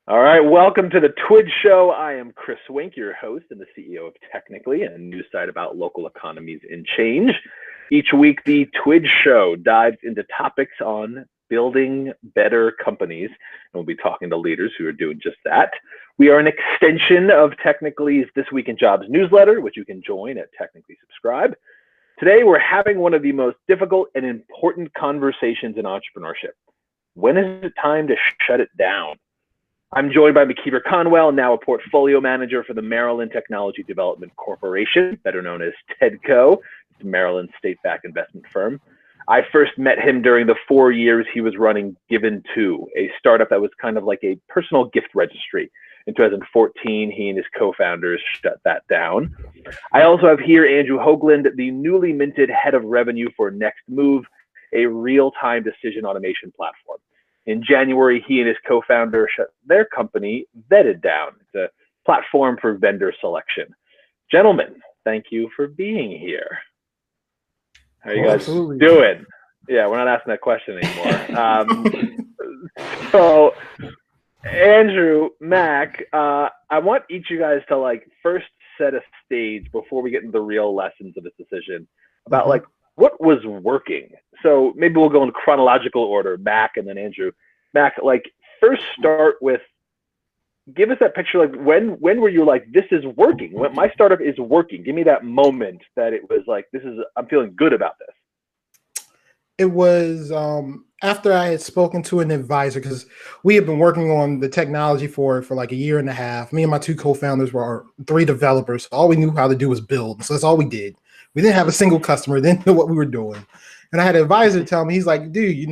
All right, welcome to the TWIJ show. I am Chris Wink, your host and the CEO of Technically, a news site about local economies and change. Each week, the TWIJ show dives into topics on building better companies, and we'll be talking to leaders who are doing just that. We are an extension of Technically's This Week in Jobs newsletter, which you can join at Technically Subscribe. Today, we're having one of the most difficult and important conversations in entrepreneurship. When is it time to shut it down? I'm joined by McKeever Conwell, now a portfolio manager for the Maryland Technology Development Corporation, better known as TEDCO. It's a Maryland state-backed investment firm. I first met him during the 4 years he was running Given2, a startup that was kind of like a personal gift registry. In 2014, he and his co-founders shut that down. I also have here Andrew Hoagland, the newly minted head of revenue for Next Move, a real-time decision automation platform. In January, he and his co-founder shut their company, Vetted, down. It's a platform for vendor selection. Gentlemen, thank you for being here. How are you guys doing? Yeah, we're not asking that question anymore. So, Andrew, Mac, I want each of you guys to first set a stage before we get into the real lessons of this decision about what was working. So maybe we'll go in chronological order, Mac and then Andrew. Mac, first start with, give us that picture, when were you like, this is working? When my startup is working. Give me that moment that it was like, I'm feeling good about this. It was after I had spoken to an advisor, because we had been working on the technology for like a year and a half. Me and my two co-founders were 3 developers. All we knew how to do was build. So that's all we did. We didn't have a single customer, didn't know what we were doing. And I had an advisor tell me, he's like, dude,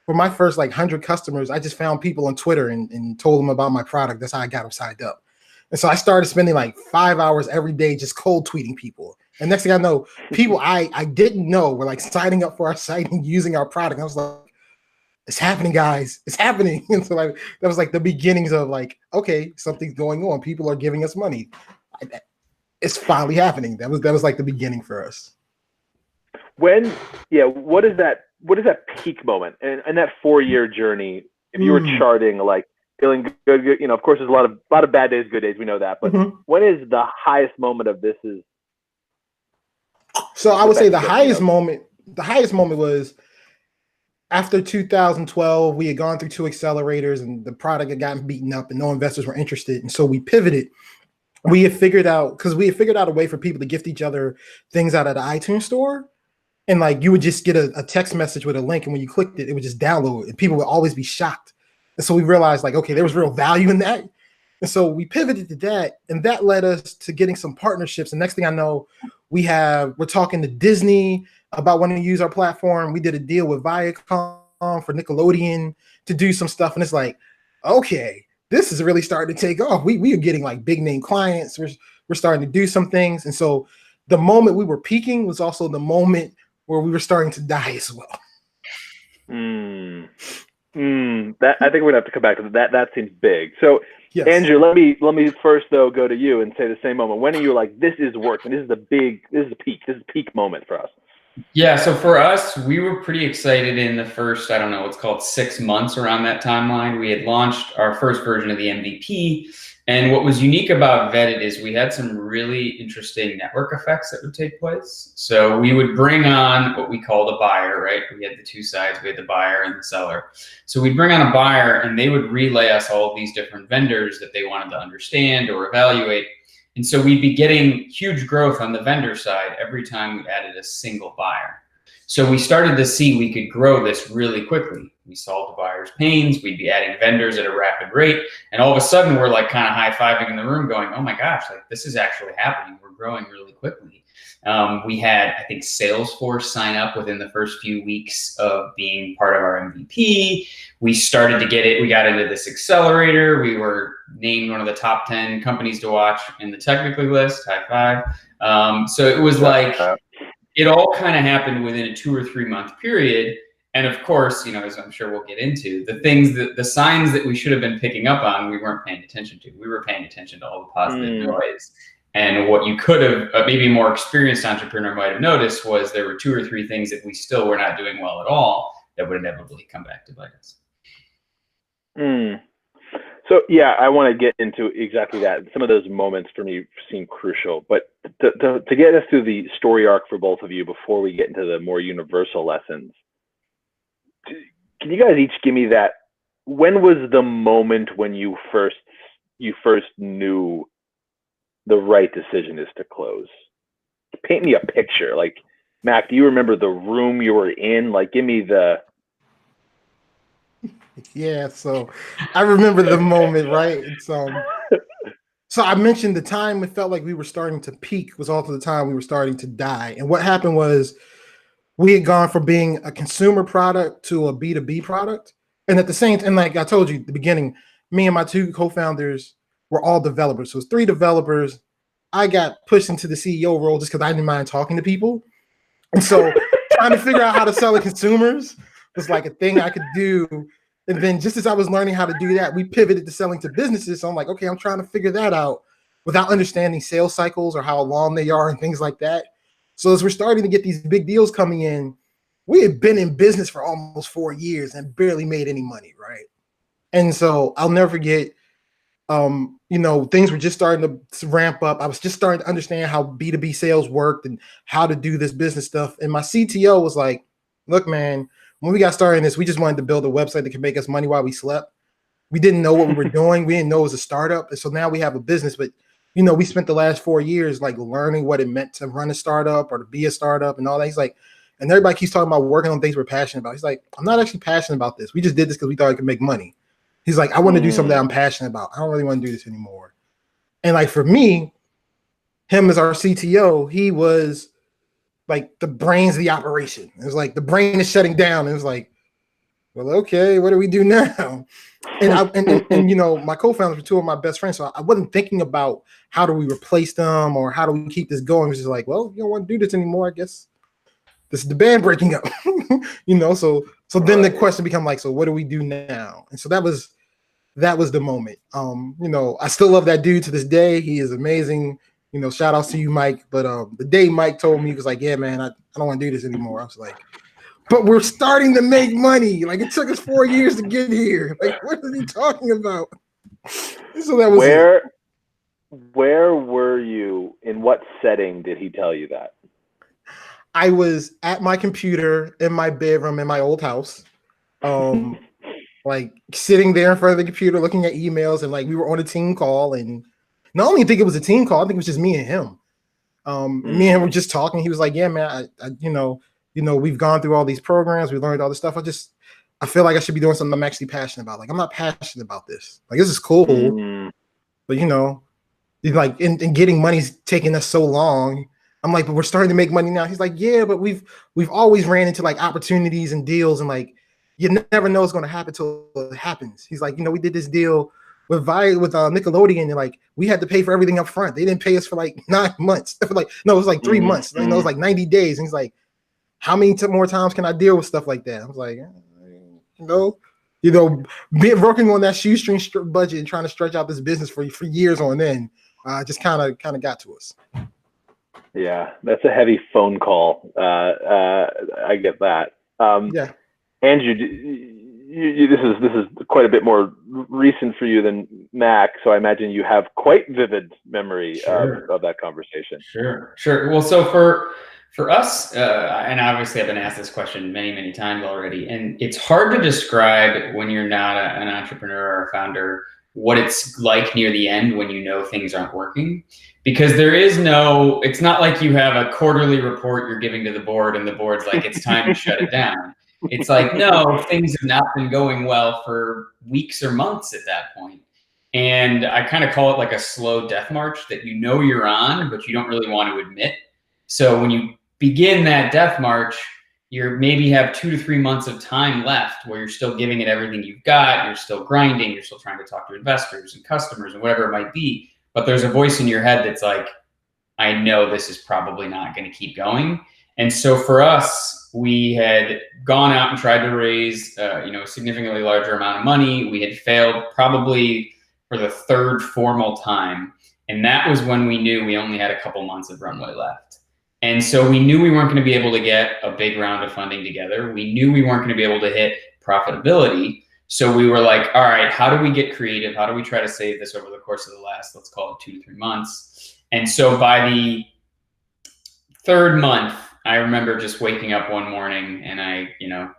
for my first 100 customers, I just found people on Twitter and told them about my product. That's how I got them signed up. And so I started spending 5 hours every day just cold tweeting people. And next thing I know, people I didn't know were signing up for our site and using our product. I was like, it's happening, guys. It's happening. And so that was the beginnings of okay, something's going on. People are giving us money. It's finally happening. That was the beginning for us. What is that peak moment and that 4-year journey? If you were charting feeling good, of course there's a lot of bad days, good days, we know that. But when is the highest moment of this? So I would say the highest moment was after 2012. We had gone through 2 accelerators and the product had gotten beaten up and no investors were interested. And so we pivoted. We had figured out a way for people to gift each other things out of the iTunes store. And you would just get a text message with a link, and when you clicked it, it would just download, and people would always be shocked. And so we realized okay, there was real value in that. And so we pivoted to that, and that led us to getting some partnerships. And next thing I know, we're talking to Disney about wanting to use our platform. We did a deal with Viacom for Nickelodeon to do some stuff. And it's okay, this is really starting to take off. We are getting big name clients. We're starting to do some things. And so the moment we were peaking was also the moment where we were starting to die as well. That I think we're gonna have to come back to that. That seems big. So yes. Andrew, let me first though go to you and say the same moment. When are you this is working? This is the peak. This is peak moment for us. Yeah, so for us, we were pretty excited in the first, I don't know, it's called 6 months around that timeline. We had launched our first version of the MVP. And what was unique about Vetted is we had some really interesting network effects that would take place. So we would bring on what we called a buyer, right? We had the 2 sides, we had the buyer and the seller. So we'd bring on a buyer and they would relay us all of these different vendors that they wanted to understand or evaluate. And so we'd be getting huge growth on the vendor side every time we added a single buyer. So we started to see we could grow this really quickly. We solved the buyer's pains. We'd be adding vendors at a rapid rate. And all of a sudden we're kind of high-fiving in the room going, oh my gosh, this is actually happening. We're growing really quickly. We had, I think, Salesforce sign up within the first few weeks of being part of our MVP. We started to get it. We got into this accelerator. We were named one of the top 10 companies to watch in the Technically list. High five. So it was it all kind of happened within a 2 or 3 month period. And of course, as I'm sure we'll get into, the signs that we should have been picking up on, we weren't paying attention to. We were paying attention to all the positive noise. And what you could have, maybe a more experienced entrepreneur might have noticed, was there were 2 or 3 things that we still were not doing well at all that would inevitably come back to bite us. So yeah, I want to get into exactly that. Some of those moments for me seem crucial, but to get us through the story arc for both of you before we get into the more universal lessons, can you guys each give me that? When was the moment when you first knew the right decision is to close? Paint me a picture. Like, Mac, do you remember the room you were in? Like, give me the. Yeah, so I remember the moment, right? So I mentioned the time it felt like we were starting to peak was also the time we were starting to die. And what happened was we had gone from being a consumer product to a B2B product. And at the same time, like I told you at the beginning, me and my two co-founders were all developers. So it's 3 developers. I got pushed into the CEO role just because I didn't mind talking to people. And so trying to figure out how to sell to consumers was like a thing I could do. And then just as I was learning how to do that, we pivoted to selling to businesses. So I'm like, okay, I'm trying to figure that out without understanding sales cycles or how long they are and things like that. So as we're starting to get these big deals coming in, we had been in business for almost 4 years and barely made any money, right? And so I'll never forget, things were just starting to ramp up. I was just starting to understand how B2B sales worked and how to do this business stuff. And my CTO was like, look, man, when we got started in this, we just wanted to build a website that could make us money while we slept. We didn't know what we were doing. We didn't know it was a startup. And so now we have a business, but we spent the last 4 years like learning what it meant to run a startup or to be a startup and all that. He's like, and everybody keeps talking about working on things we're passionate about. He's like, I'm not actually passionate about this. We just did this because we thought it could make money. He's like, I want to do something that I'm passionate about. I don't really want to do this anymore. And like for me, him as our CTO, he was like the brains of the operation. It was like the brain is shutting down. It was like, well, okay, what do we do now? And my co-founders were 2 of my best friends. So I wasn't thinking about how do we replace them or how do we keep this going. It was just like, well, you don't want to do this anymore. I guess this is the band breaking up. So then the question became like, so what do we do now? And so that was the moment. I still love that dude to this day. He is amazing. Shout outs to you, Mike. But the day Mike told me, he was like, yeah, man, I don't want to do this anymore. I was like, but we're starting to make money. Like it took us 4 years to get here. Like, what are you talking about? So that was where were you? In what setting did he tell you that? I was at my computer in my bedroom in my old house. Like sitting there in front of the computer looking at emails, and like we were on a team call, and not only think it was a team call, I think it was just me and him. Me and him were just talking. He was like, yeah, man, we've gone through all these programs, we learned all this stuff. I feel like I should be doing something I'm actually passionate about. Like I'm not passionate about this. Like this is cool, but like and getting money's taking us so long. I'm like, but we're starting to make money now. He's like, yeah, but we've always ran into like opportunities and deals, and like you never know what's going to happen till it happens. He's like, we did this deal with Nickelodeon, and like we had to pay for everything up front. They didn't pay us for like 9 months. It was like 3 months. It was like 90 days. And he's like, how many more times can I deal with stuff like that? I was like, being working on that shoestring budget and trying to stretch out this business for years on end, just kind of got to us. Yeah, that's a heavy phone call. I get that. Yeah. Andrew, this is quite a bit more recent for you than Mac, so I imagine you have quite vivid memory of that conversation. Sure. Well, so for us, and obviously I've been asked this question many, many times already, and it's hard to describe when you're not an entrepreneur or a founder what it's like near the end when things aren't working. Because it's not like you have a quarterly report you're giving to the board and the board's like, it's time to shut it down. It's like, no, things have not been going well for weeks or months at that point. And I kind of call it like a slow death march that you're on, but you don't really want to admit. So when you begin that death march, you maybe have 2 to 3 months of time left where you're still giving it everything you've got. You're still grinding. You're still trying to talk to investors and customers and whatever it might be. But there's a voice in your head that's like, I know this is probably not going to keep going. And so for us, we had gone out and tried to raise, a significantly larger amount of money. We had failed probably for the 3rd formal time. And that was when we knew we only had a couple months of runway left. And so we knew we weren't going to be able to get a big round of funding together. We knew we weren't going to be able to hit profitability. So we were like, all right, how do we get creative? How do we try to save this over the course of the last, let's call it 2 to 3 months? And so by the third month, I remember just waking up one morning and I,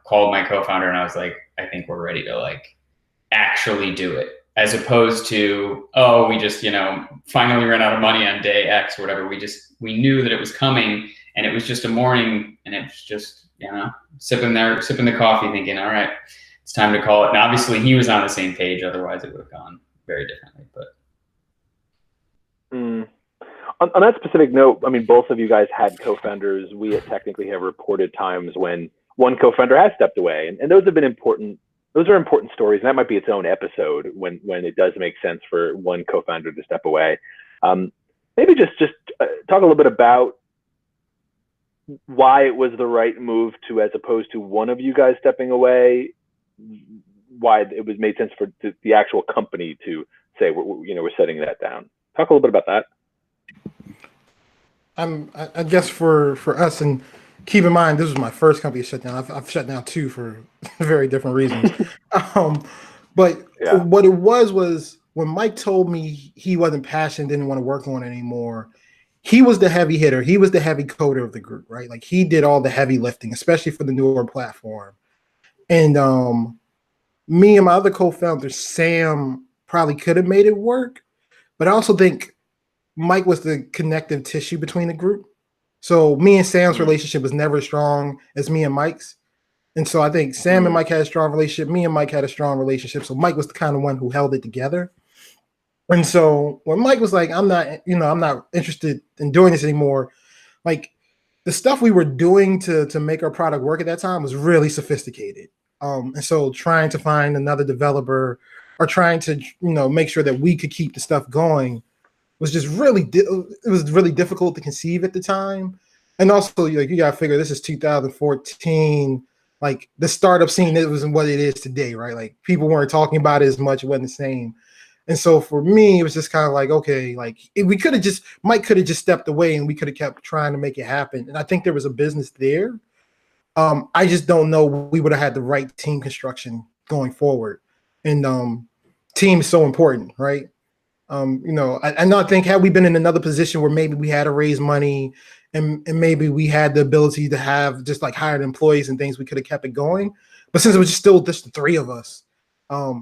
called my co-founder and I was like, I think we're ready to like actually do it. As opposed to, oh, we just, finally ran out of money on day X or whatever. We knew that it was coming, and it was just a morning, and it was just, sipping the coffee thinking, all right, it's time to call it. And obviously he was on the same page. Otherwise it would have gone very differently, but. On that specific note, I mean, both of you guys had co-founders. We at Technically have reported times when one co-founder has stepped away, and those have been important. Those are important stories, and that might be its own episode when it does make sense for one co-founder to step away. Maybe just talk a little bit about why it was the right move to, as opposed to one of you guys stepping away, why it was made sense for the actual company to say, we're setting that down. Talk a little bit about that. I guess for us, and keep in mind, this was my first company to shut down. I've shut down 2 for very different reasons. But what it was when Mike told me he wasn't passionate, didn't want to work on it anymore, he was the heavy hitter. He was the heavy coder of the group, right? Like he did all the heavy lifting, especially for the newer platform. And me and my other co-founder, Sam, probably could have made it work. But I also think Mike was the connective tissue between the group. So me and Sam's relationship was never as strong as me and Mike's. And so I think Sam and Mike had a strong relationship. Me and Mike had a strong relationship. So Mike was the kind of one who held it together. And so when Mike was like, I'm not interested in doing this anymore, like the stuff we were doing to make our product work at that time was really sophisticated. And so trying to find another developer or trying to, make sure that we could keep the stuff going was just really, it was really difficult to conceive at the time. And also, like, you got to figure this is 2014, like the startup scene, it wasn't what it is today, right? Like people weren't talking about it as much, it wasn't the same. And so for me, it was just kind of like, okay, like Mike could have just stepped away and we could have kept trying to make it happen. And I think there was a business there. I just don't know we would have had the right team construction going forward. And team is so important, right? I not think had we been in another position where maybe we had to raise money and maybe we had the ability to have just like hired employees and things, we could have kept it going. But since it was just still just the 3 of us,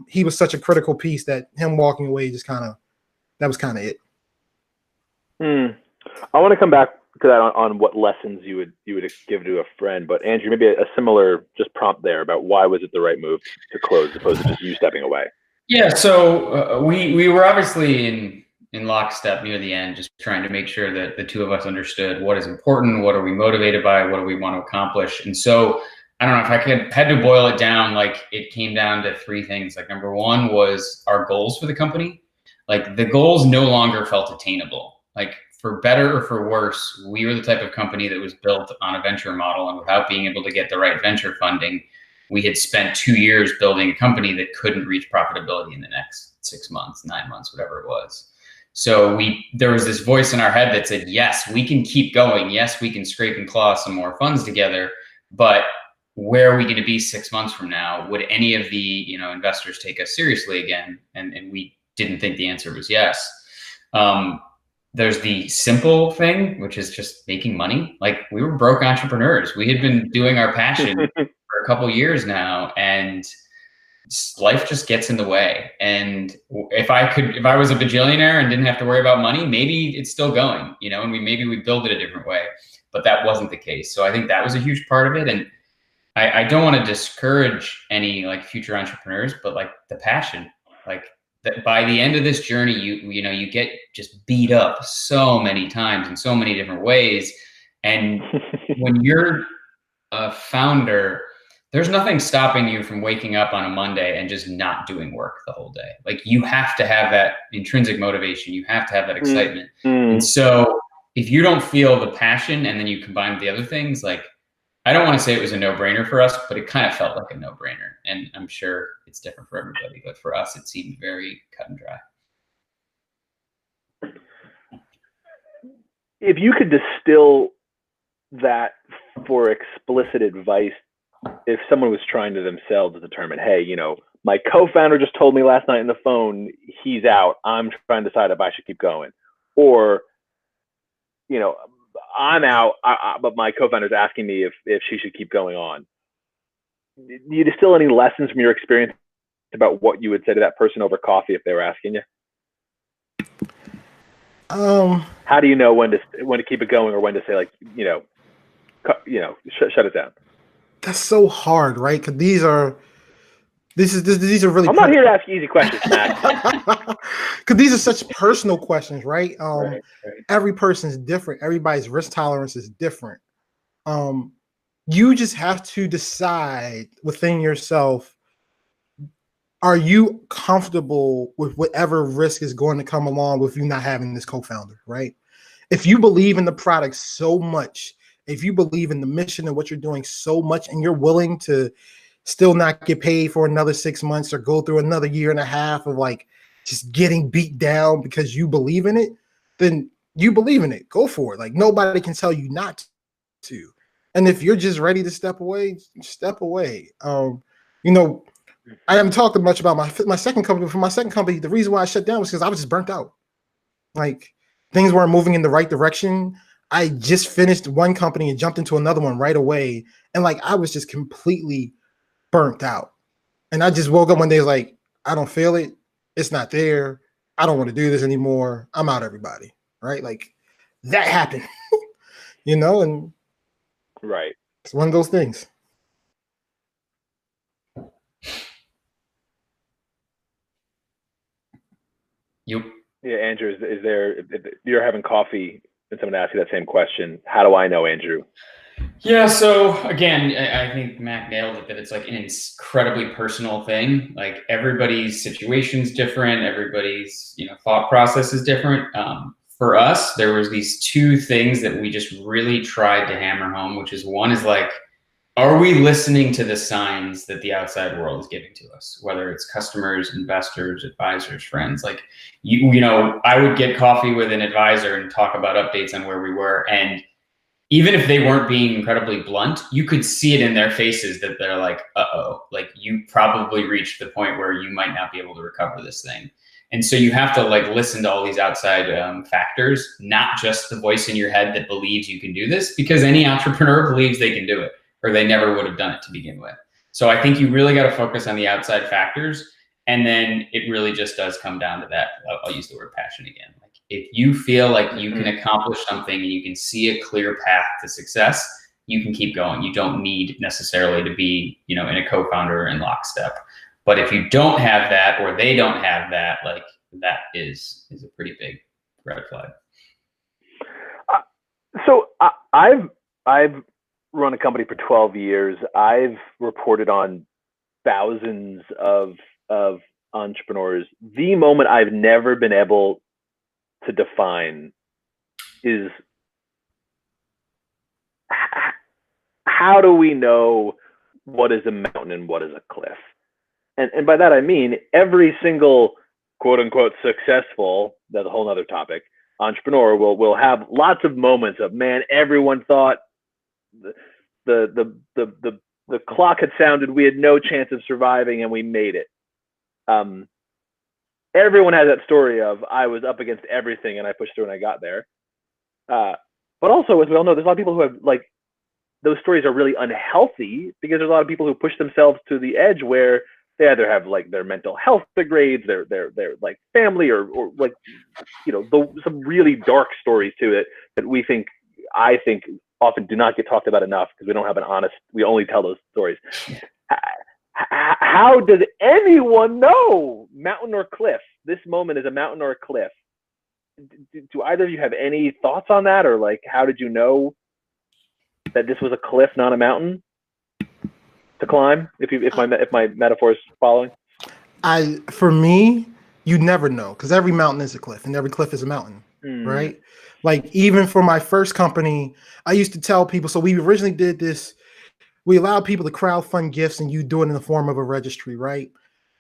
he was such a critical piece that him walking away that was kind of it. I want to come back to that on what lessons you would give to a friend, but Andrew, maybe a similar just prompt there about why was it the right move to close as opposed to just you stepping away. Yeah, so we were obviously in lockstep near the end, just trying to make sure that the 2 of us understood what is important, what are we motivated by, what do we want to accomplish. And so I don't know if I had to boil it down, like it came down to 3 things. Like number 1 was our goals for the company. Like the goals no longer felt attainable. Like for better or for worse, we were the type of company that was built on a venture model, and without being able to get the right venture funding, we had spent 2 years building a company that couldn't reach profitability in the next 6 months, 9 months, whatever it was. So there was this voice in our head that said, yes, we can keep going. Yes, we can scrape and claw some more funds together, but where are we going to be 6 months from now? Would any of the investors take us seriously again? And we didn't think the answer was yes. There's the simple thing, which is just making money. Like we were broke entrepreneurs. We had been doing our passion for a couple years now, and life just gets in the way. And if I was a bajillionaire and didn't have to worry about money, maybe it's still going, and maybe we build it a different way, but that wasn't the case. So I think that was a huge part of it. And I don't want to discourage any like future entrepreneurs, but like the passion, like that by the end of this journey, you get just beat up so many times in so many different ways. And when you're a founder, there's nothing stopping you from waking up on a Monday and just not doing work the whole day. Like you have to have that intrinsic motivation. You have to have that excitement. And so if you don't feel the passion and then you combine with the other things, like I don't want to say it was a no-brainer for us, but it kind of felt like a no-brainer. And I'm sure it's different for everybody, but for us, it seemed very cut and dry. If you could distill that for explicit advice, if someone was trying to themselves determine, hey, my co-founder just told me last night on the phone he's out. I'm trying to decide if I should keep going, or I'm out, but my co-founder's asking me if she should keep going on. Do you distill any lessons from your experience about what you would say to that person over coffee if they were asking you? How do you know when to keep it going or when to say, like, shut it down? That's so hard, right? Because these are really. I'm not here to ask easy questions, Matt. Because these are such personal questions, right? Right. Every person's different. Everybody's risk tolerance is different. You just have to decide within yourself, are you comfortable with whatever risk is going to come along with you not having this co-founder, right? If you believe in the product so much, if you believe in the mission and what you're doing so much, and you're willing to still not get paid for another 6 months or go through another year and a half of like just getting beat down because you believe in it, then you believe in it. Go for it. Like, nobody can tell you not to. And if you're just ready to step away, step away. I haven't talked much about my second company, but for my second company, the reason why I shut down was because I was just burnt out. Like, things weren't moving in the right direction. I just finished one company and jumped into another one right away. And like, I was just completely burnt out. And I just woke up one day like, I don't feel it. It's not there. I don't want to do this anymore. I'm out, everybody. Right? Like, that happened, and right. It's one of those things. Yep. Yeah, Andrew, is there, if you're having coffee and someone asks you that same question, how do I know, Andrew? Yeah, so again, I think Mac nailed it, that it's like an incredibly personal thing. Like, everybody's situation's different, everybody's thought process is different. For us, there was these two things that we just really tried to hammer home, which is, one is like, are we listening to the signs that the outside world is giving to us? Whether it's customers, investors, advisors, friends. Like, I would get coffee with an advisor and talk about updates on where we were, and even if they weren't being incredibly blunt, you could see it in their faces that they're like, uh-oh, like, you probably reached the point where you might not be able to recover this thing. And so you have to like listen to all these outside factors, not just the voice in your head that believes you can do this, because any entrepreneur believes they can do it, or they never would have done it to begin with. So I think you really got to focus on the outside factors. And then it really just does come down to that. I'll use the word passion again. Like, if you feel like you can accomplish something and you can see a clear path to success, you can keep going. You don't need necessarily to be, in a co-founder in lockstep. But if you don't have that, or they don't have that, like, that is a pretty big red flag. So I've run a company for 12 years. I've reported on thousands of entrepreneurs. The moment I've never been able to define is, how do we know what is a mountain and what is a cliff? And by that I mean, every single quote unquote successful, that's a whole nother topic, entrepreneur will have lots of moments of, man, everyone thought the clock had sounded, we had no chance of surviving, and we made it. Everyone has that story of, I was up against everything and I pushed through and I got there. But also, as we all know, there's a lot of people who have, like, those stories are really unhealthy, because there's a lot of people who push themselves to the edge where they either have like their mental health degrades, their like family, or like, some really dark stories to it that I think often do not get talked about enough, because we don't have we only tell those stories. How does anyone know, mountain or cliff? This moment is a mountain or a cliff. Do either of you have any thoughts on that? Or like, how did you know that this was a cliff, not a mountain to climb? If my metaphor is following. For me, you never know, because every mountain is a cliff and every cliff is a mountain, right? Like, even for my first company, I used to tell people, so we originally did this, we allowed people to crowdfund gifts and you do it in the form of a registry, right?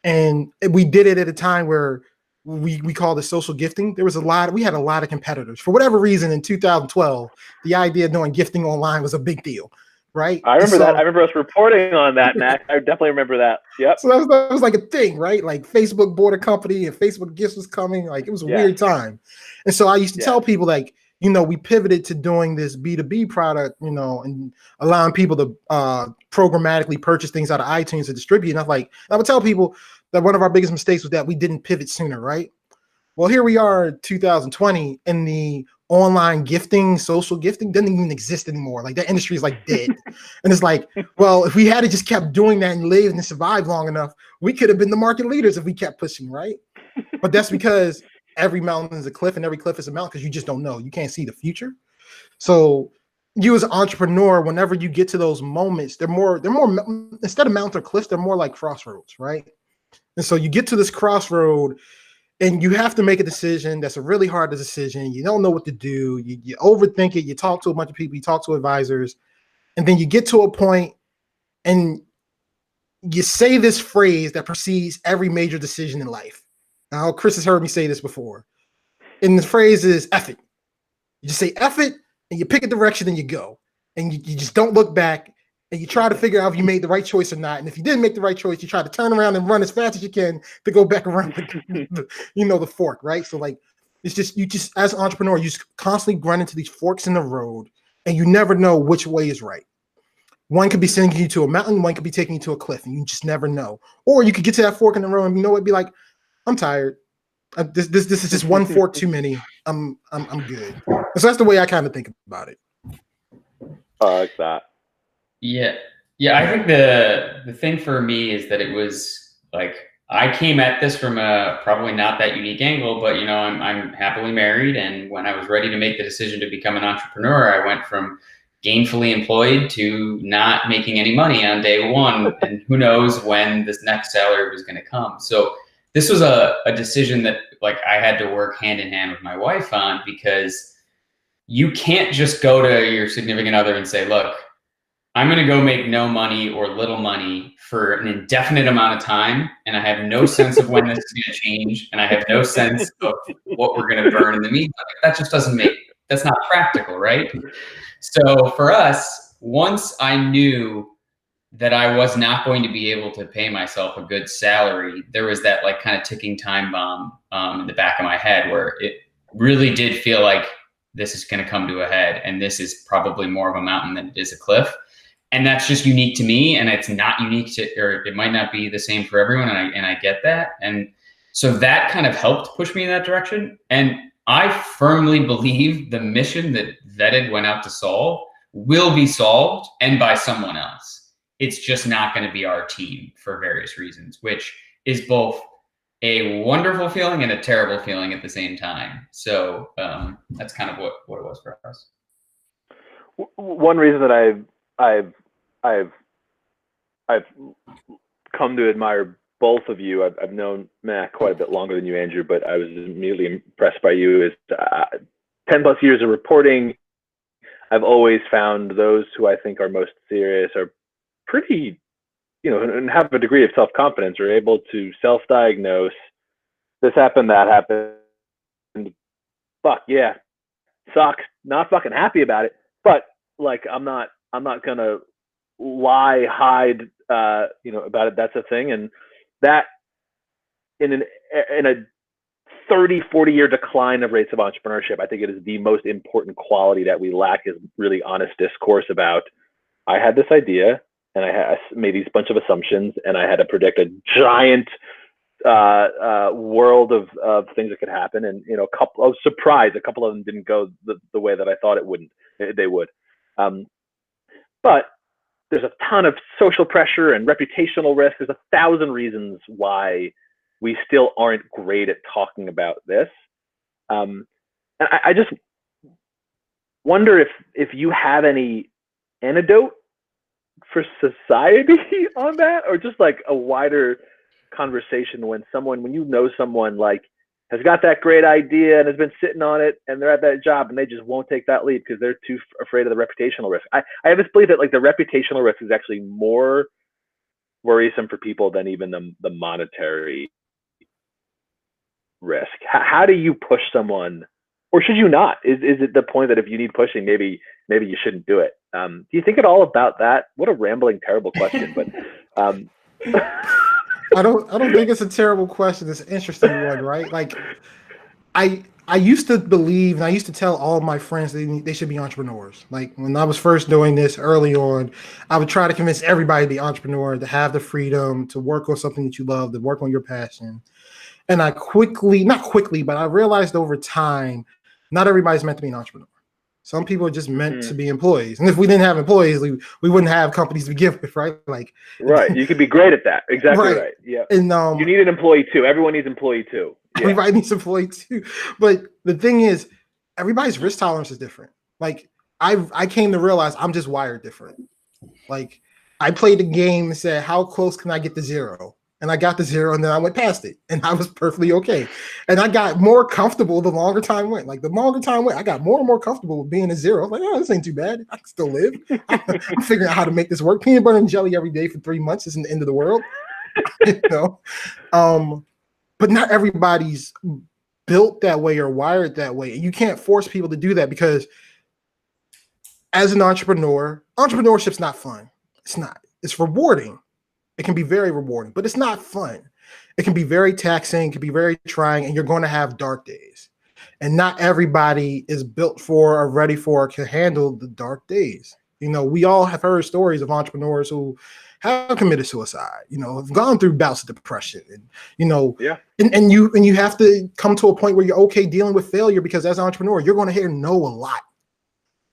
And we did it at a time where we called it social gifting. We had a lot of competitors. For whatever reason, in 2012, the idea of doing gifting online was a big deal. right? I remember that. I remember us reporting on that, Mac. I definitely remember that. Yep. So that was like a thing, right? Like Facebook bought a company and Facebook Gifts was coming. Like it was a weird time. And so I used to tell people like, you know, we pivoted to doing this B2B product, you know, and allowing people to programmatically purchase things out of iTunes to distribute. And I would tell people that one of our biggest mistakes was that we didn't pivot sooner, right? Well, here we are, 2020, and the online gifting, social gifting doesn't even exist anymore. Like that industry is like dead. And it's like, well, if we had just kept doing that and lived and survived long enough, we could have been the market leaders if we kept pushing, right? But that's because every mountain is a cliff and every cliff is a mountain because you just don't know. You can't see the future. So you as an entrepreneur, whenever you get to those moments, they're more instead of mountains or cliffs, they're more like crossroads, right? And so you get to this crossroad and you have to make a decision. That's a really hard decision. You don't know what to do. You overthink it. You talk to a bunch of people. You talk to advisors. And then you get to a point and you say this phrase that precedes every major decision in life. Now, Chris has heard me say this before. And the phrase is F it. You just say F it and you pick a direction and you go. And you just don't look back. And you try to figure out if you made the right choice or not. And if you didn't make the right choice, you try to turn around and run as fast as you can to go back around the fork, right? So like, it's just, you just, as an entrepreneur, you just constantly run into these forks in the road and you never know which way is right. One could be sending you to a mountain, one could be taking you to a cliff, and you just never know. Or you could get to that fork in the road and you know what, be like, I'm tired. This is just one fork too many. I'm good. So that's the way I kind of think about it. I like that. Yeah. I think the thing for me is that it was like I came at this from a probably not that unique angle, but you know, I'm happily married, and when I was ready to make the decision to become an entrepreneur, I went from gainfully employed to not making any money on day one, and who knows when this next salary was going to come. So this was a decision that like I had to work hand in hand with my wife on, because you can't just go to your significant other and say, look, I'm going to go make no money or little money for an indefinite amount of time, and I have no sense of when this is going to change, and I have no sense of what we're going to burn in the meantime. That just that's not practical, right? So for us, once I knew that I was not going to be able to pay myself a good salary, there was that like kind of ticking time bomb in the back of my head where it really did feel like this is going to come to a head, and this is probably more of a mountain than it is a cliff. And that's just unique to me, and it's not unique to, or it might not be the same for everyone. And I get that. And so that kind of helped push me in that direction. And I firmly believe the mission that Vetted went out to solve will be solved, and by someone else. It's just not going to be our team for various reasons, which is both a wonderful feeling and a terrible feeling at the same time. So that's kind of what it was for us. One reason that I've come to admire both of you. I've known Matt quite a bit longer than you, Andrew, but I was immediately impressed by you. Is 10 plus years of reporting. I've always found those who I think are most serious are pretty, you know, and have a degree of self-confidence, are able to self-diagnose. This happened, that happened. Fuck yeah, sucks. Not fucking happy about it, but like I'm not gonna lie, hide, about it. That's a thing. And that in a 30, 40-year decline of rates of entrepreneurship, I think it is the most important quality that we lack, is really honest discourse about, I had this idea and I made these bunch of assumptions and I had to predict a giant world of things that could happen. And, you know, a couple of them didn't go the way that I thought they would. But there's a ton of social pressure and reputational risk. There's 1,000 reasons why we still aren't great at talking about this. And I just wonder if you have any antidote for society on that, or just like a wider conversation when you know someone like has got that great idea and has been sitting on it, and they're at that job and they just won't take that leap because they're too afraid of the reputational risk. I have this belief that like the reputational risk is actually more worrisome for people than even the monetary risk. How do you push someone, or should you not? Is it the point that if you need pushing, maybe you shouldn't do it? Do you think at all about that? What a rambling, terrible question, but I don't think it's a terrible question. It's an interesting one, right? Like I used to believe, and I used to tell all my friends they should be entrepreneurs. Like when I was first doing this early on, I would try to convince everybody to be entrepreneur, to have the freedom to work on something that you love, to work on your passion. And I not quickly, but I realized over time, not everybody's meant to be an entrepreneur. Some people are just meant to be employees. And if we didn't have employees, we wouldn't have companies to begin with, right? Like, right. You could be great at that. Exactly right. Yeah. And you need an employee too. Everyone needs an employee too. Yeah. Everybody needs an employee too. But the thing is, everybody's risk tolerance is different. Like I came to realize I'm just wired different. Like I played the game and said, how close can I get to zero? And I got to zero, and then I went past it, and I was perfectly okay. And I got more comfortable the longer time went. Like the longer time went, I got more and more comfortable with being a zero. I was like, oh, this ain't too bad. I can still live. I'm figuring out how to make this work. Peanut butter and jelly every day for 3 months isn't the end of the world, you know. But not everybody's built that way or wired that way, and you can't force people to do that because, as an entrepreneur, entrepreneurship's not fun. It's not. It's rewarding. It can be very rewarding, but it's not fun. It can be very taxing, it can be very trying, and you're going to have dark days. And not everybody is built for or ready for or can handle the dark days. You know, we all have heard stories of entrepreneurs who have committed suicide, you know, have gone through bouts of depression, and you know, and you have to come to a point where you're okay dealing with failure, because as an entrepreneur, you're going to hear no a lot.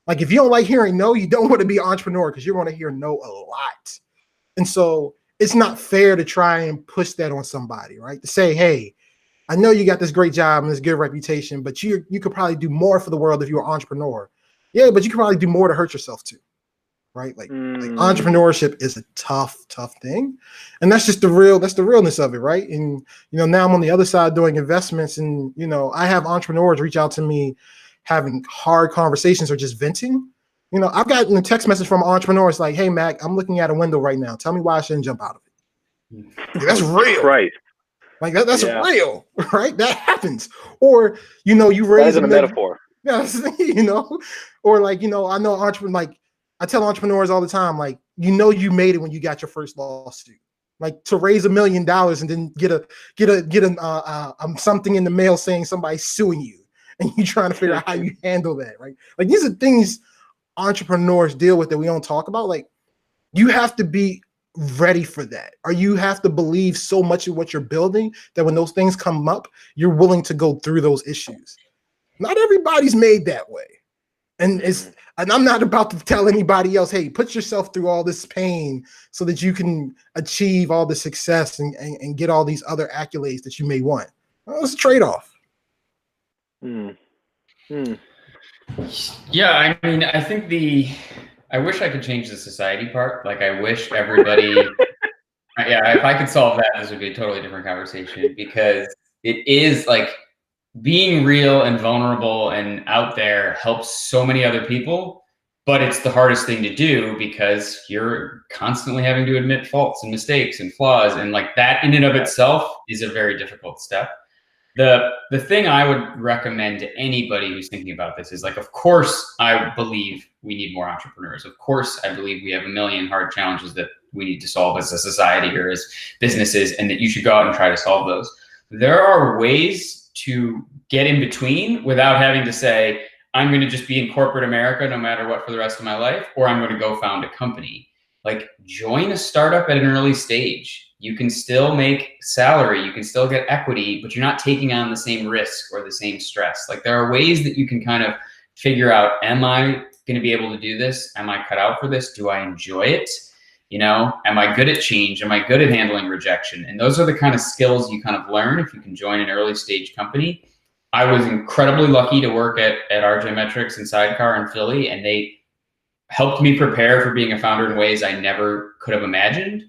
Like if you don't like hearing no, you don't want to be an entrepreneur because you're going to hear no a lot. And so it's not fair to try and push that on somebody, right? To say, hey, I know you got this great job and this good reputation, but you could probably do more for the world if you were an entrepreneur. Yeah, but you could probably do more to hurt yourself too, right? Like entrepreneurship is a tough thing. And that's just the realness of it, right? And, you know, now I'm on the other side doing investments, and, you know, I have entrepreneurs reach out to me having hard conversations or just venting. You know, I've gotten a text message from entrepreneurs like, hey, Mac, I'm looking at a window right now. Tell me why I shouldn't jump out of it. Like, that's real. Right. Like that's real, right? That happens. Or, you know, you raise a metaphor. Yeah, you know, or like, you know, I know entrepreneurs, like I tell entrepreneurs all the time, like, you know, you made it when you got your first lawsuit. Like to raise $1 million and then get something in the mail saying somebody's suing you, and you trying to figure out how you handle that, right? Like these are things entrepreneurs deal with that we don't talk about. Like you have to be ready for that, or you have to believe so much in what you're building that when those things come up, you're willing to go through those issues. Not everybody's made that way. And I'm not about to tell anybody else, hey, put yourself through all this pain so that you can achieve all the success and get all these other accolades that you may want. Well, it's a trade-off. Yeah, I mean, I think I wish I could change the society part. Like, I wish everybody, if I could solve that, this would be a totally different conversation, because it is like being real and vulnerable and out there helps so many other people, but it's the hardest thing to do because you're constantly having to admit faults and mistakes and flaws. And like that in and of itself is a very difficult step. The thing I would recommend to anybody who's thinking about this is like, of course, I believe we need more entrepreneurs. Of course, I believe we have a million hard challenges that we need to solve as a society or as businesses, and that you should go out and try to solve those. There are ways to get in between without having to say, I'm going to just be in corporate America no matter what for the rest of my life, or I'm going to go found a company. Like, join a startup at an early stage. You can still make salary, you can still get equity, but you're not taking on the same risk or the same stress. Like, there are ways that you can kind of figure out, am I going to be able to do this? Am I cut out for this? Do I enjoy it? You know, am I good at change? Am I good at handling rejection? And those are the kind of skills you kind of learn if you can join an early stage company. I was incredibly lucky to work at RJ Metrics and Sidecar in Philly, and they helped me prepare for being a founder in ways I never could have imagined.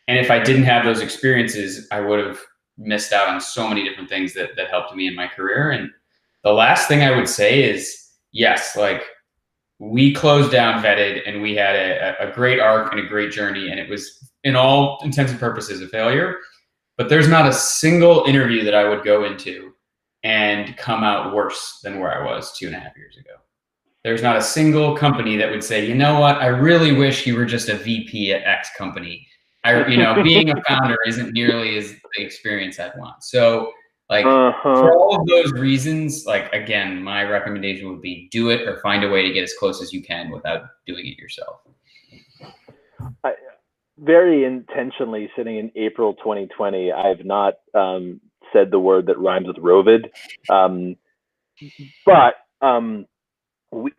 And if I didn't have those experiences, I would have missed out on so many different things that helped me in my career. And the last thing I would say is, yes, like, we closed down Vetted, and we had a great arc and a great journey, and it was, in all intents and purposes, a failure. But there's not a single interview that I would go into and come out worse than where I was 2.5 years ago. There's not a single company that would say, you know what, I really wish you were just a VP at X company. Being a founder isn't nearly as the experience I'd want. So like for all of those reasons, like again, my recommendation would be do it or find a way to get as close as you can without doing it yourself. Very intentionally, sitting in April 2020, I've not said the word that rhymes with Rovid, but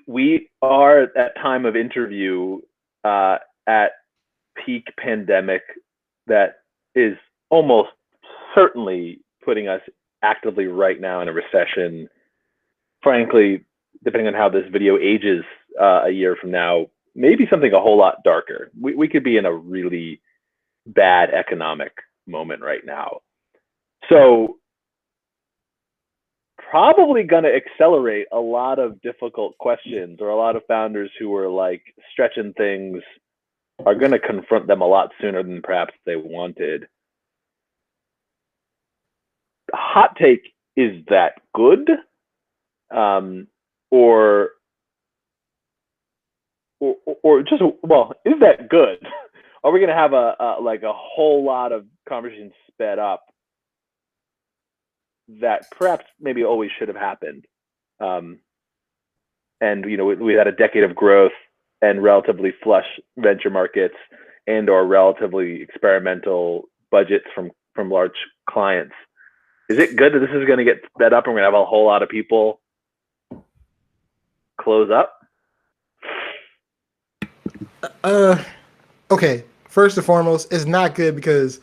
we are at time of interview at peak pandemic that is almost certainly putting us actively right now in a recession. Frankly, depending on how this video ages a year from now, maybe something a whole lot darker. We could be in a really bad economic moment right now. So probably going to accelerate a lot of difficult questions, or a lot of founders who are like stretching things are going to confront them a lot sooner than perhaps they wanted. Hot take, is that good? Or just, well, is that good? Are we going to have a whole lot of conversations sped up that perhaps maybe always should have happened? And we had a decade of growth and relatively flush venture markets and or relatively experimental budgets from large clients. Is it good that this is going to get sped up and we're going to have a whole lot of people close up? Okay. First and foremost, it's not good because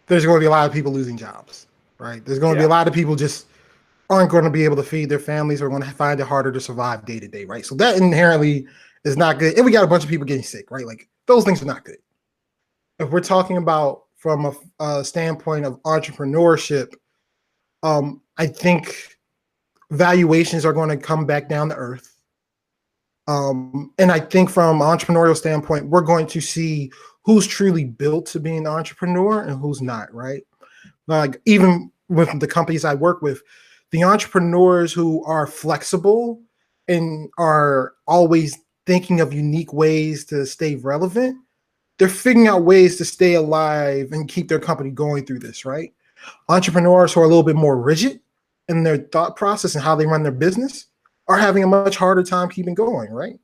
there's going to be a lot of people losing jobs, right? There's going to be a lot of people just aren't going to be able to feed their families, or going to find it harder to survive day to day, right? So that inherently is not good. And we got a bunch of people getting sick, right? Like those things are not good. If we're talking about from a standpoint of entrepreneurship, I think valuations are going to come back down to earth. And I think from an entrepreneurial standpoint, we're going to see who's truly built to be an entrepreneur and who's not, right? Like even with the companies I work with, the entrepreneurs who are flexible and are always thinking of unique ways to stay relevant, they're figuring out ways to stay alive and keep their company going through this, right? Entrepreneurs who are a little bit more rigid in their thought process and how they run their business are having a much harder time keeping going, right?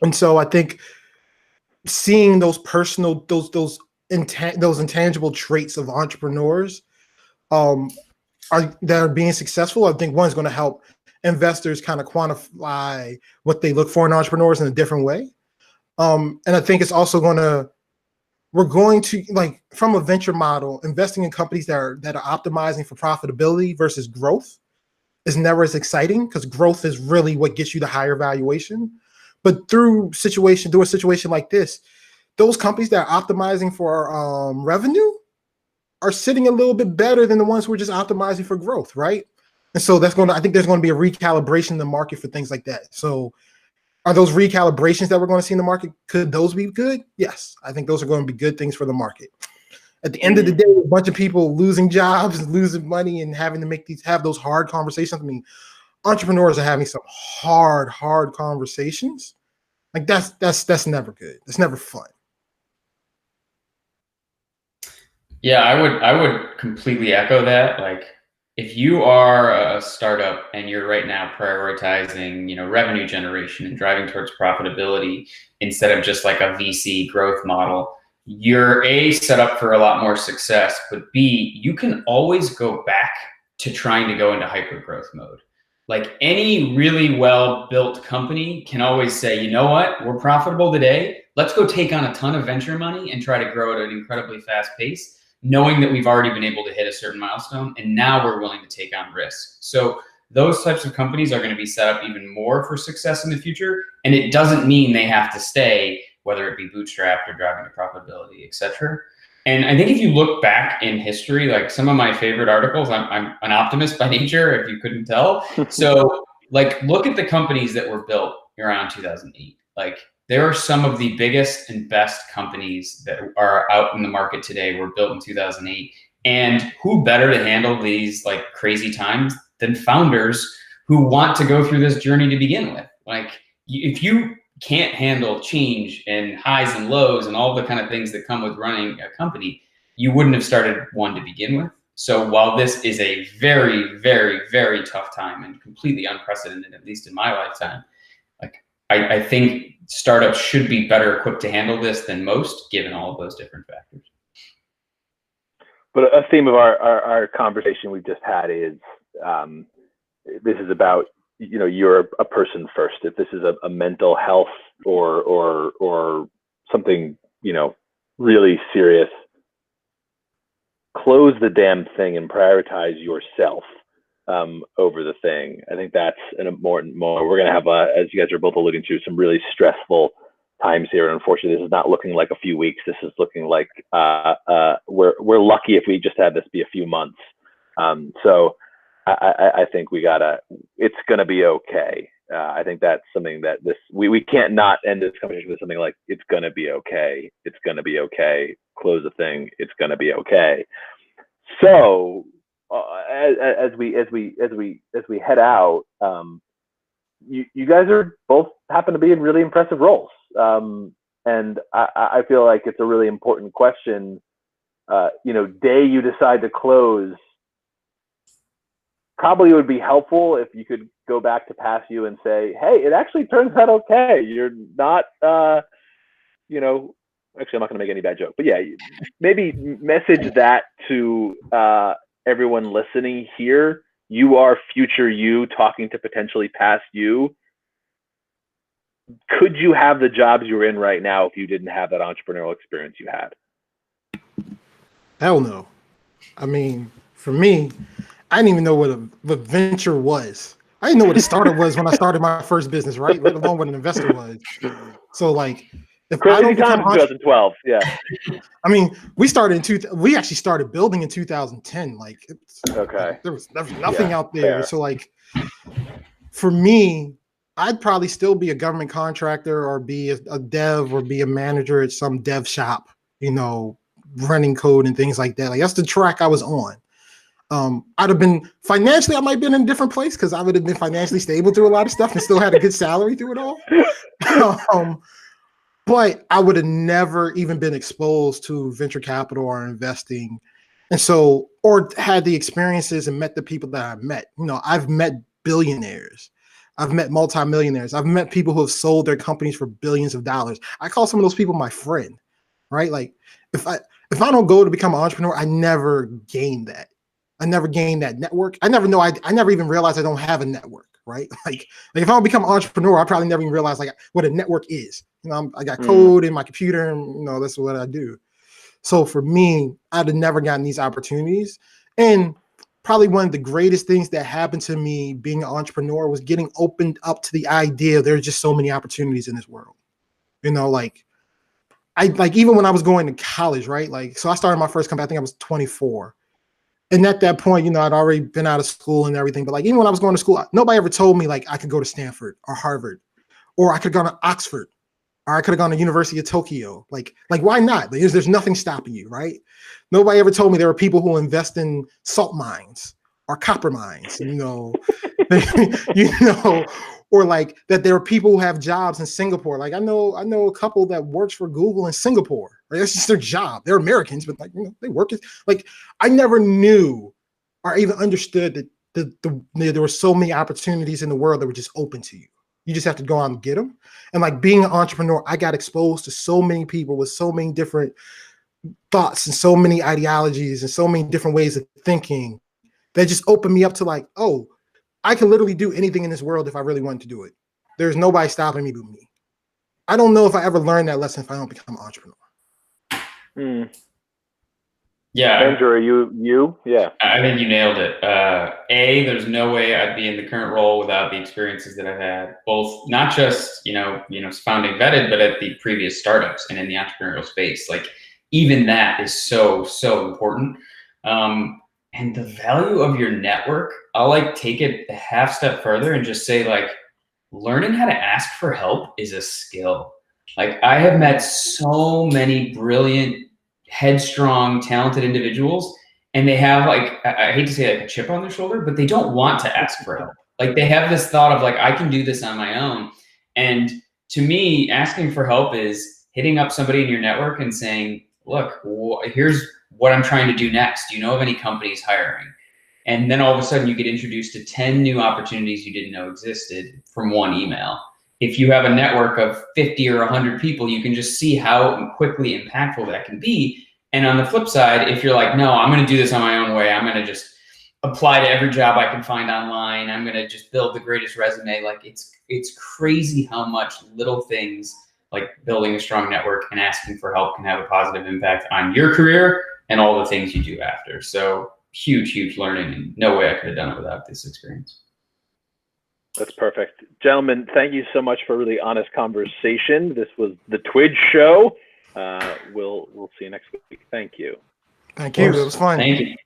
And so I think seeing those personal, those intangible traits of entrepreneurs that are being successful, I think one's going to help investors kind of quantify what they look for in entrepreneurs in a different way. And I think it's also we're going to, like, from a venture model, investing in companies that are optimizing for profitability versus growth is never as exciting, because growth is really what gets you the higher valuation. But through a situation like this, those companies that are optimizing for revenue are sitting a little bit better than the ones who are just optimizing for growth, right? And so I think there's going to be a recalibration in the market for things like that. So are those recalibrations that we're going to see in the market, could those be good? Yes, I think those are going to be good things for the market. At the end of the day, a bunch of people losing jobs, losing money, and having to have those hard conversations. I mean, entrepreneurs are having some hard conversations. Like that's never good. It's never fun. Yeah, I would completely echo that. Like, if you are a startup and you're right now prioritizing, revenue generation and driving towards profitability instead of just like a VC growth model, you're set up for a lot more success, but B, you can always go back to trying to go into hyper growth mode. Like any really well-built company can always say, you know what, we're profitable today. Let's go take on a ton of venture money and try to grow at an incredibly fast pace, knowing that we've already been able to hit a certain milestone and now we're willing to take on risk. So those types of companies are going to be set up even more for success in the future. And it doesn't mean they have to stay, whether it be bootstrapped or driving to profitability, et cetera. And I think if you look back in history, like some of my favorite articles, I'm an optimist by nature, if you couldn't tell. So like, look at the companies that were built around 2008. Like, there are some of the biggest and best companies that are out in the market today were built in 2008. And who better to handle these like crazy times than founders who want to go through this journey to begin with? Like, if you can't handle change and highs and lows and all the kind of things that come with running a company, you wouldn't have started one to begin with. So while this is a very, very, very tough time and completely unprecedented, at least in my lifetime, like I think startups should be better equipped to handle this than most, given all of those different factors. But a theme of our conversation we've just had is this is about, you know, you're a person first. If this is a mental health or something, you know, really serious, close the damn thing and prioritize yourself over the thing. I think that's an important moment. We're going to have, as you guys are both alluding to, some really stressful times here. Unfortunately, this is not looking like a few weeks. This is looking like we're lucky if we just had this be a few months. So I think it's going to be okay. I think that's something that we can't not end this conversation with something like, it's going to be okay. It's going to be okay. Close the thing. It's going to be okay. So as we head out, you guys are both happen to be in really impressive roles. And I feel like it's a really important question. You know, day you decide to close, probably it would be helpful if you could go back to past you and say, hey, it actually turns out okay. You're not, you know, actually, I'm not going to make any bad joke, but yeah, maybe message that to everyone listening here. You are future you talking to potentially past you. Could you have the jobs you're in right now if you didn't have that entrepreneurial experience you had? Hell no. I mean, for me, I didn't even know what venture was. I didn't know what a startup was when I started my first business, right? Let alone what an investor was. So like, if I don't become 2012, yeah. I mean, we actually started building in 2010. Like, okay, there was nothing out there. Fair. So like, for me, I'd probably still be a government contractor or be a dev or be a manager at some dev shop, you know, running code and things like that. Like, that's the track I was on. I'd have been financially, I might have been in a different place because I would have been financially stable through a lot of stuff and still had a good salary through it all. But I would have never even been exposed to venture capital or investing. And so, or had the experiences and met the people that I've met. You know, I've met billionaires. I've met multimillionaires. I've met people who have sold their companies for billions of dollars. I call some of those people my friend, right? Like, if I don't go to become an entrepreneur, I never gained that. I never gained that network. I never even realized I don't have a network, right? Like if I don't become an entrepreneur, I probably never even realized like what a network is. You know, I got code in my computer and, you know, that's what I do. So for me, I'd have never gotten these opportunities. And probably one of the greatest things that happened to me being an entrepreneur was getting opened up to the idea there's just so many opportunities in this world. You know, like even when I was going to college, right? Like, so I started my first company, I think I was 24. And at that point, you know, I'd already been out of school and everything. But like, even when I was going to school, nobody ever told me like I could go to Stanford or Harvard, or I could have gone to Oxford, or I could have gone to University of Tokyo. Like why not? There's nothing stopping you, right? Nobody ever told me there are people who invest in salt mines or copper mines, you know, you know, or like that there are people who have jobs in Singapore. Like I know a couple that works for Google in Singapore. Right? That's just their job. They're Americans, but like, you know, they work. Like I never knew or even understood that there were so many opportunities in the world that were just open to you. You just have to go out and get them. And like being an entrepreneur, I got exposed to so many people with so many different thoughts and so many ideologies and so many different ways of thinking that just opened me up to like, oh, I can literally do anything in this world if I really wanted to do it. There's nobody stopping me but me. I don't know if I ever learned that lesson if I don't become an entrepreneur. Yeah. Andrew, are you? Yeah. I think you nailed it. There's no way I'd be in the current role without the experiences that I've had, both not just, you know, founding Vetted, but at the previous startups and in the entrepreneurial space. Like even that is so, so important. And the value of your network, I'll like take it a half step further and just say like, learning how to ask for help is a skill. Like I have met so many brilliant, headstrong, talented individuals, and they have like, I hate to say like a chip on their shoulder, but they don't want to ask for help. Like they have this thought of like, I can do this on my own. And to me, asking for help is hitting up somebody in your network and saying, look, here's what I'm trying to do next. Do you know of any companies hiring? And then all of a sudden you get introduced to 10 new opportunities you didn't know existed from one email. If you have a network of 50 or 100 people, you can just see how quickly impactful that can be. And on the flip side, if you're like, no, I'm going to do this on my own way, I'm going to just apply to every job I can find online, I'm going to just build the greatest resume. Like it's crazy how much little things like building a strong network and asking for help can have a positive impact on your career and all the things you do after. So huge learning, and no way I could have done it without this experience. That's perfect. Gentlemen, thank you so much for a really honest conversation. This was the TWIJ show. We'll see you next week. Thank you. Thank you. It was fun. Thank you.